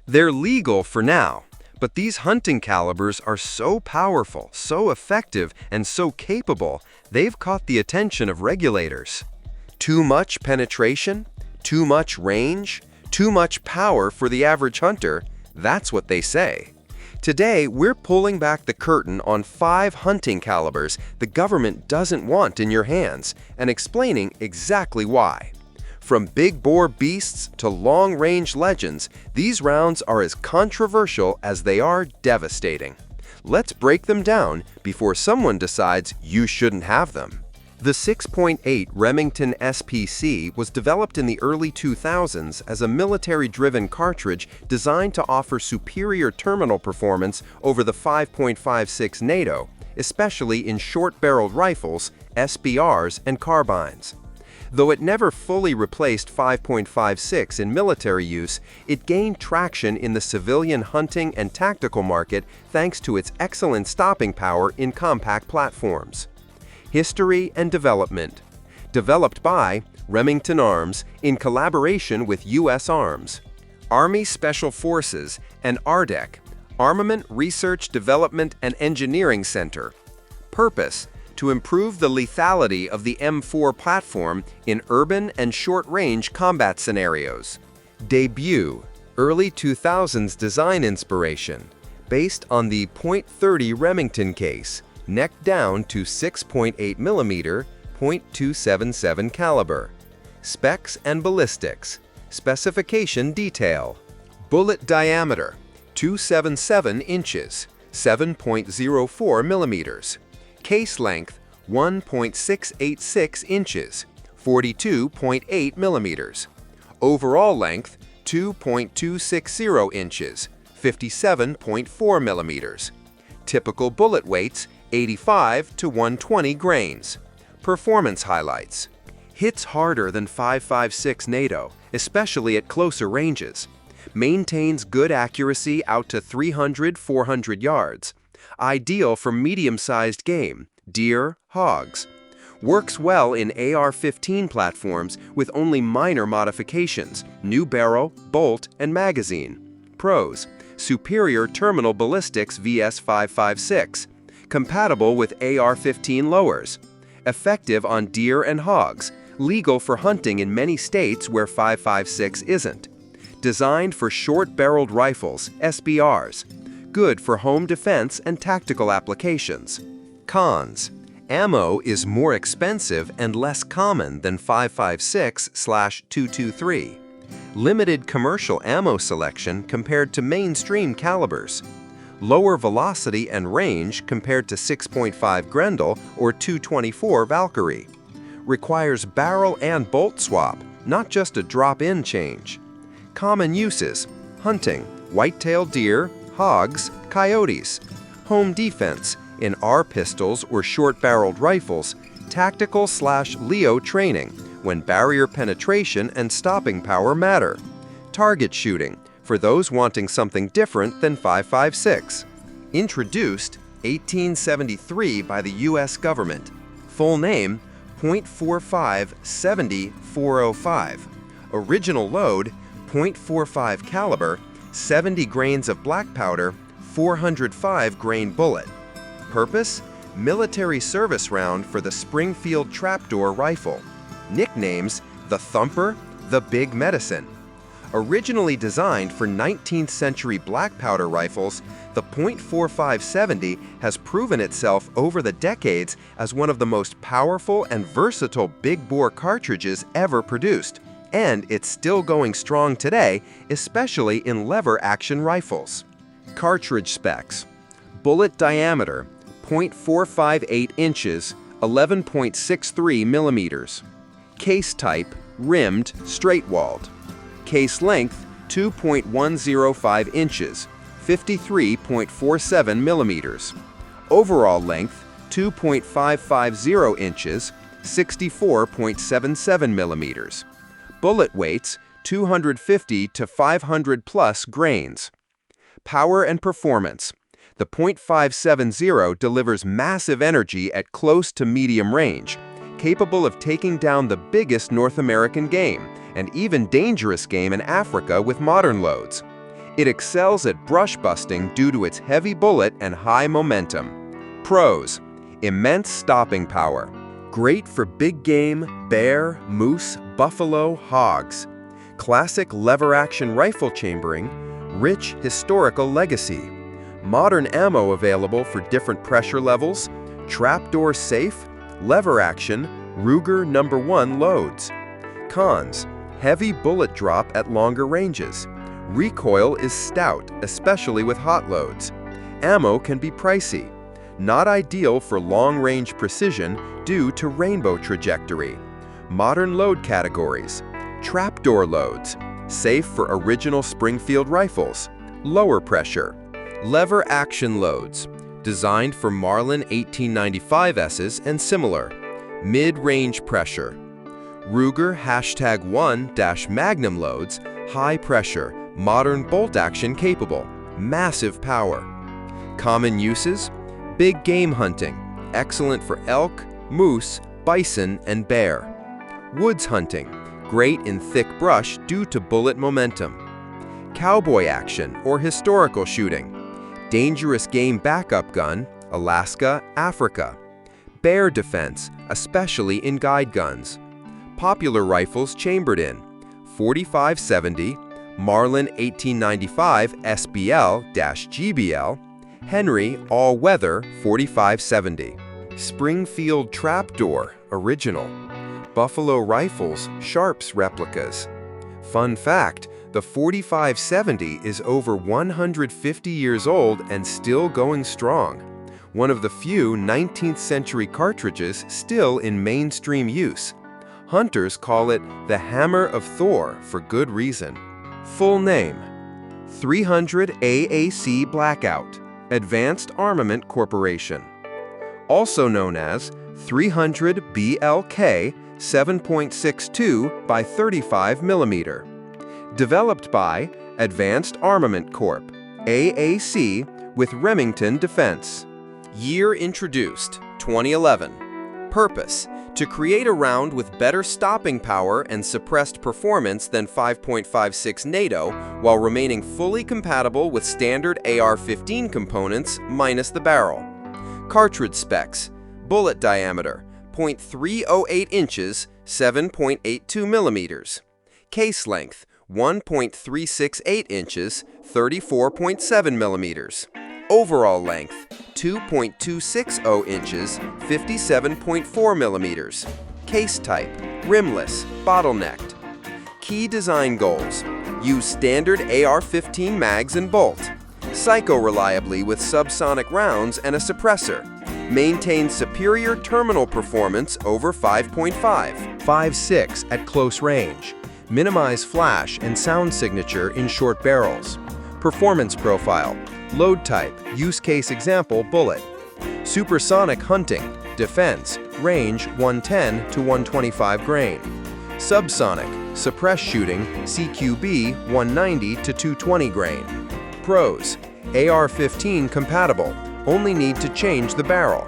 They're legal for now, but these hunting calibers are so powerful, so effective, and so capable, they've caught the attention of regulators. Too much penetration? Too much range? Too much power for the average hunter? That's what they say. Today, we're pulling back the curtain on 5 hunting calibers the government doesn't want in your hands and explaining exactly why. From big bore beasts to long-range legends, these rounds are as controversial as they are devastating. Let's break them down before someone decides you shouldn't have them. The 6.8 Remington SPC was developed in the early 2000s as a military-driven cartridge designed to offer superior terminal performance over the 5.56 NATO, especially in short-barreled rifles, SBRs, and carbines. Though it never fully replaced 5.56 in military use, it gained traction in the civilian hunting and tactical market thanks to its excellent stopping power in compact platforms. History and development. Developed by Remington Arms in collaboration with U.S. Arms, Army Special Forces, and ARDEC, Armament Research Development and Engineering Center. Purpose: to improve the lethality of the M4 platform in urban and short-range combat scenarios. Debut: early 2000s design inspiration, based on the .30 Remington case, neck down to 6.8 mm, .277 caliber. Specs and ballistics. Specification detail. Bullet diameter: 277 inches, 7.04 millimeters. Case length: 1.686 inches, 42.8 millimeters. Overall length: 2.260 inches, 57.4 millimeters. Typical bullet weights: 85 to 120 grains. Performance highlights. Hits harder than 5.56 NATO, especially at closer ranges. Maintains good accuracy out to 300-400 yards. Ideal for medium-sized game, deer, hogs. Works well in AR-15 platforms with only minor modifications, new barrel, bolt, and magazine. Pros: superior terminal ballistics vs 5.56. Compatible with AR-15 lowers. Effective on deer and hogs. Legal for hunting in many states where 5.56 isn't. Designed for short-barreled rifles, SBRs. Good for home defense and tactical applications. Cons: ammo is more expensive and less common than 5.56/223. Limited commercial ammo selection compared to mainstream calibers. Lower velocity and range compared to 6.5 Grendel or 224 Valkyrie. Requires barrel and bolt swap, not just a drop-in change. Common uses: hunting, white-tailed deer, hogs, coyotes. Home defense, in R pistols or short-barreled rifles. Tactical/Leo training, when barrier penetration and stopping power matter. Target shooting, for those wanting something different than 5.56. Introduced 1873 by the U.S. government. Full name: .45-70-405. Original load: .45 caliber, 70 grains of black powder, 405 grain bullet. Purpose: military service round for the Springfield trapdoor rifle. Nicknames: the Thumper, the Big Medicine. Originally designed for 19th century black powder rifles, the .45-70 has proven itself over the decades as one of the most powerful and versatile big-bore cartridges ever produced, and it's still going strong today, especially in lever-action rifles. Cartridge specs: bullet diameter, .458 inches, 11.63 millimeters. Case type: rimmed, straight-walled. Case length: 2.105 inches, 53.47 millimeters. Overall length: 2.550 inches, 64.77 millimeters. Bullet weights: 250 to 500 plus grains. Power and performance: the .570 delivers massive energy at close to medium range, capable of taking down the biggest North American game, and even dangerous game in Africa with modern loads. It excels at brush busting due to its heavy bullet and high momentum. Pros: immense stopping power. Great for big game, bear, moose, buffalo, hogs. Classic lever-action rifle chambering, rich historical legacy. Modern ammo available for different pressure levels, trapdoor safe, lever action, Ruger No. 1 loads. Cons: heavy bullet drop at longer ranges. Recoil is stout, especially with hot loads. Ammo can be pricey. Not ideal for long-range precision due to rainbow trajectory. Modern load categories: trapdoor loads, safe for original Springfield rifles, lower pressure. Lever action loads, designed for Marlin 1895Ss and similar, mid-range pressure. Ruger #1-Magnum loads, high pressure, modern bolt action capable, massive power. Common uses: big game hunting, excellent for elk, moose, bison, and bear. Woods hunting, great in thick brush due to bullet momentum. Cowboy action or historical shooting, dangerous game backup gun, Alaska, Africa. Bear defense, especially in guide guns. Popular rifles chambered in: 4570, Marlin 1895 SBL-GBL, Henry all-weather 4570. Springfield trapdoor, original. Buffalo rifles, Sharps replicas. Fun fact: the 4570 is over 150 years old and still going strong. One of the few 19th century cartridges still in mainstream use. Hunters call it the Hammer of Thor for good reason. Full name: 300 AAC Blackout, Advanced Armament Corporation. Also known as 300 BLK 7.62 by 35 mm. Developed by Advanced Armament Corp., AAC, with Remington Defense. Year introduced: 2011. Purpose: to create a round with better stopping power and suppressed performance than 5.56 NATO while remaining fully compatible with standard AR-15 components minus the barrel. Cartridge specs: bullet diameter, 0.308 inches, 7.82 millimeters. Case length, 1.368 inches, 34.7 millimeters. Overall length, 2.260 inches, 57.4 millimeters. Case type, rimless, bottlenecked. Key design goals: use standard AR-15 mags and bolt. Cycle reliably with subsonic rounds and a suppressor. Maintain superior terminal performance over 5.5.6 at close range. Minimize flash and sound signature in short barrels. Performance profile: load type, use case example, bullet. Supersonic hunting, defense, range 110 to 125 grain. Subsonic, suppress shooting, CQB 190 to 220 grain. Pros: AR-15 compatible, only need to change the barrel.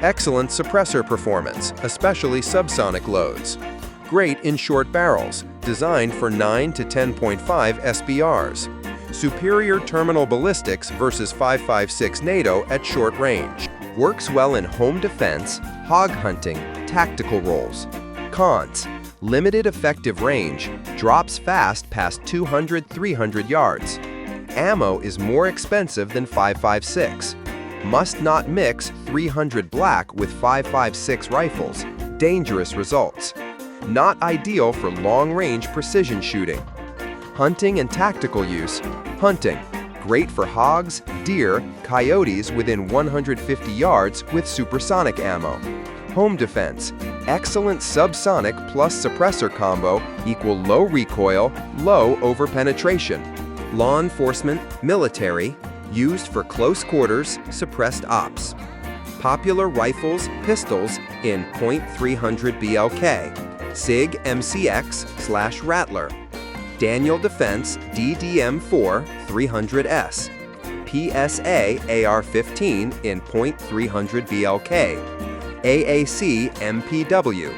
Excellent suppressor performance, especially subsonic loads. Great in short barrels, designed for 9 to 10.5 SBRs. Superior terminal ballistics versus 5.56 NATO at short range. Works well in home defense, hog hunting, tactical roles. Cons: limited effective range, drops fast past 200-300 yards. Ammo is more expensive than 5.56. Must not mix 300 black with 5.56 rifles. Dangerous results. Not ideal for long-range precision shooting. Hunting and tactical use: hunting, great for hogs, deer, coyotes within 150 yards with supersonic ammo. Home defense: excellent subsonic plus suppressor combo equal low recoil, low over penetration. Law enforcement, military, used for close quarters, suppressed ops. Popular rifles, pistols in .300 BLK, SIG MCX/Rattler. Daniel Defense DDM4 300S, PSA AR-15 in .300 BLK, AAC MPW,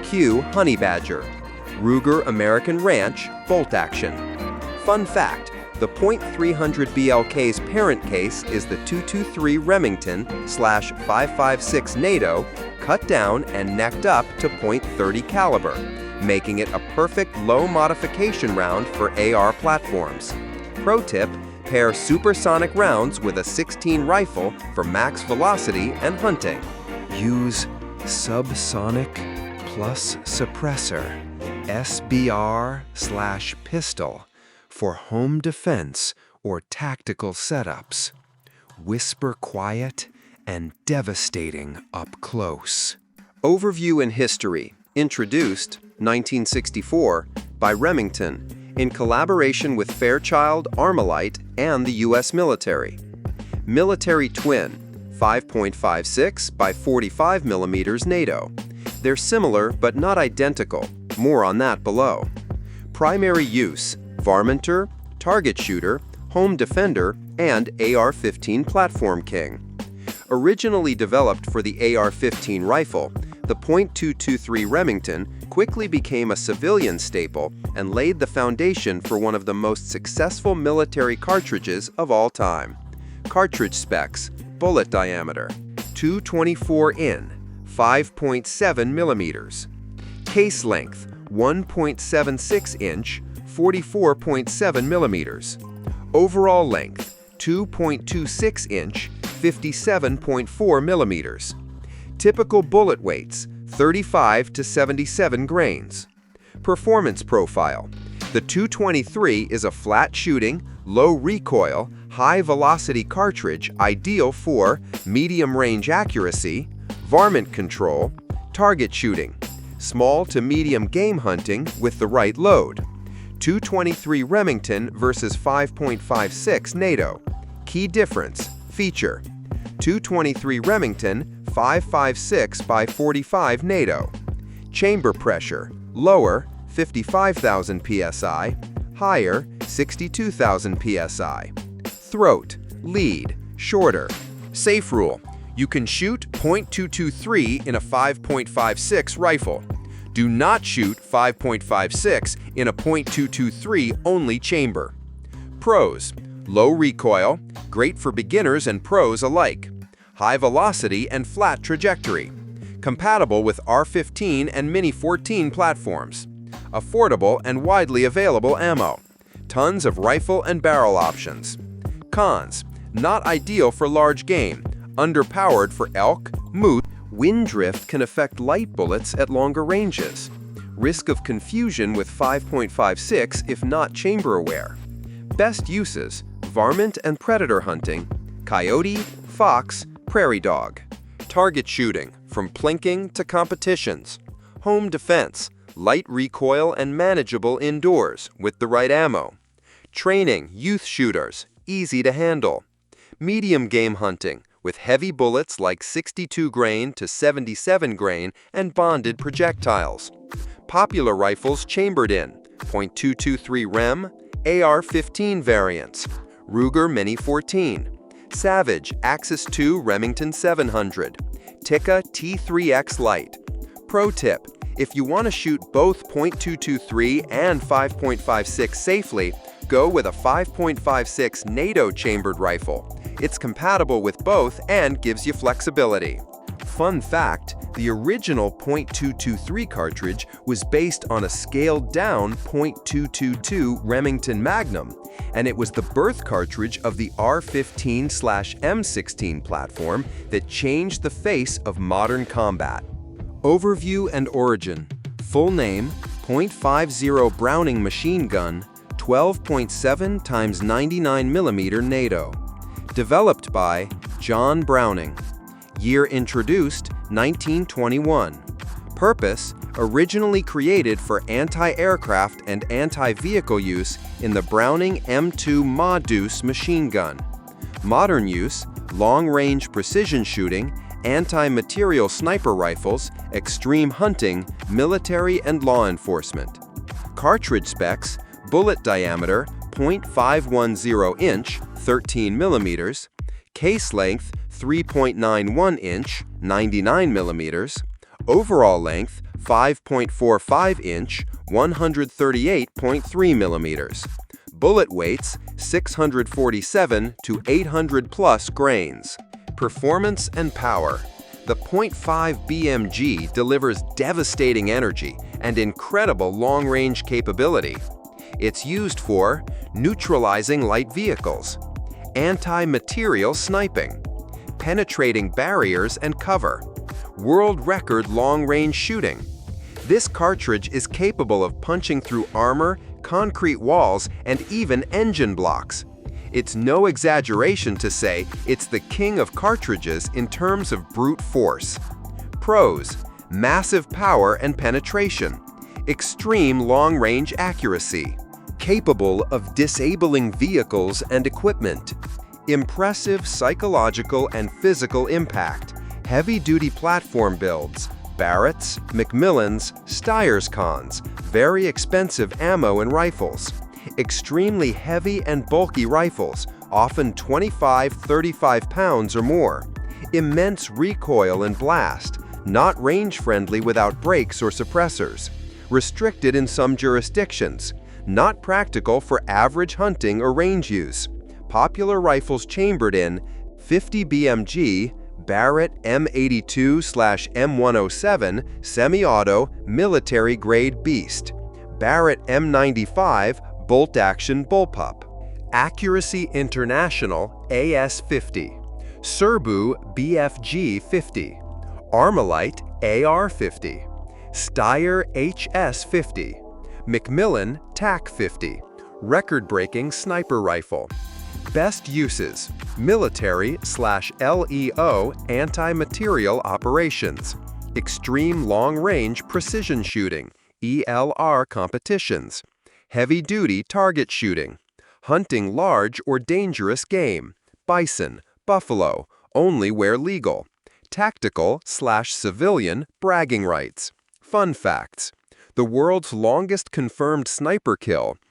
Q Honey Badger, Ruger American Ranch bolt action. Fun fact: The .300 BLK's parent case is the 223 Remington/556 NATO, cut down and necked up to .30 caliber, making it a perfect low modification round for AR platforms. Pro tip: pair supersonic rounds with a 16 rifle for max velocity and hunting. Use subsonic plus suppressor, SBR/pistol, for home defense or tactical setups. Whisper quiet and devastating up close. Overview and history. Introduced 1964 by Remington in collaboration with Fairchild, Armalite, and the U.S. military. Military twin, 5.56 by 45 mm NATO. They're similar but not identical. More on that below. Primary use: varminter, target shooter, home defender, and AR-15 platform king. Originally developed for the AR-15 rifle, the .223 Remington quickly became a civilian staple and laid the foundation for one of the most successful military cartridges of all time. Cartridge specs: bullet diameter 224 in, 5.7 mm. Case length 1.76 inch, 44.7 mm. Overall length 2.26 inch, 57.4 mm. Typical bullet weights 35 to 77 grains. Performance profile: the 223 is a flat shooting, low recoil, high velocity cartridge ideal for medium range accuracy, varmint control, target shooting, small to medium game hunting with the right load. 223 Remington versus 5.56 NATO. Key difference: feature: 223 Remington 556 by 45 NATO. Chamber pressure: lower 55,000 psi, higher 62,000 psi. Throat, lead, shorter. Safe rule: you can shoot .223 in a 5.56 rifle. Do not shoot 5.56 in a .223 only chamber. Pros: low recoil, great for beginners and pros alike. High velocity and flat trajectory. Compatible with R15 and Mini 14 platforms. Affordable and widely available ammo. Tons of rifle and barrel options. Cons: not ideal for large game, underpowered for elk, moose. Wind drift can affect light bullets at longer ranges. Risk of confusion with 5.56 if not chamber aware. Best uses: varmint and predator hunting, coyote, fox, prairie dog. Target shooting, from plinking to competitions. Home defense, light recoil and manageable indoors with the right ammo. Training, youth shooters, easy to handle. Medium game hunting, with heavy bullets like 62 grain to 77 grain and bonded projectiles. Popular rifles chambered in: .223 Rem, AR-15 variants, Ruger Mini 14, Savage Axis II Remington 700, Tikka T3X Lite. Pro tip: if you want to shoot both .223 and 5.56 safely, go with a 5.56 NATO chambered rifle. It's compatible with both and gives you flexibility. Fun fact: the original .223 cartridge was based on a scaled-down .222 Remington Magnum, and it was the birth cartridge of the R15/M16 platform that changed the face of modern combat. Overview and origin. Full name: .50 Browning machine gun, 12.7 x 99 mm NATO. Developed by John Browning. Year introduced 1921. Purpose: originally created for anti-aircraft and anti-vehicle use in the Browning M2 Ma-Deuce machine gun. Modern use: long-range precision shooting, anti-material sniper rifles, extreme hunting, military and law enforcement. Cartridge specs: bullet diameter .510 inch, 13 mm, case length 3.91 inch, 99 mm, overall length 5.45 inch, 138.3 mm, Bullet weights 647 to 800 plus grains. Performance and power. The .5 BMG delivers devastating energy and incredible long-range capability. It's used for neutralizing light vehicles, anti-material sniping, penetrating barriers and cover, world record long-range shooting. This cartridge is capable of punching through armor, concrete walls, and even engine blocks. It's no exaggeration to say it's the king of cartridges in terms of brute force. Pros: massive power and penetration, extreme long-range accuracy, capable of disabling vehicles and equipment, impressive psychological and physical impact, heavy-duty platform builds, Barretts, Macmillans, Steyrs-Khans, very expensive ammo and rifles, extremely heavy and bulky rifles, often 25-35 pounds or more, immense recoil and blast, not range-friendly without brakes or suppressors, restricted in some jurisdictions, not practical for average hunting or range use, popular rifles chambered in 50 BMG, Barrett M82/M107 semi-auto military-grade beast, Barrett M95 bolt-action bullpup, Accuracy International AS50, Serbu BFG50, Armalite AR50, Steyr HS50, Macmillan TAC-50, record-breaking sniper rifle. Best uses: military/LEO anti-material operations, extreme long-range precision shooting (ELR) competitions, heavy-duty target shooting, hunting large or dangerous game, bison, buffalo, only where legal, tactical/civilian bragging rights. Fun facts: the world's longest confirmed sniper kill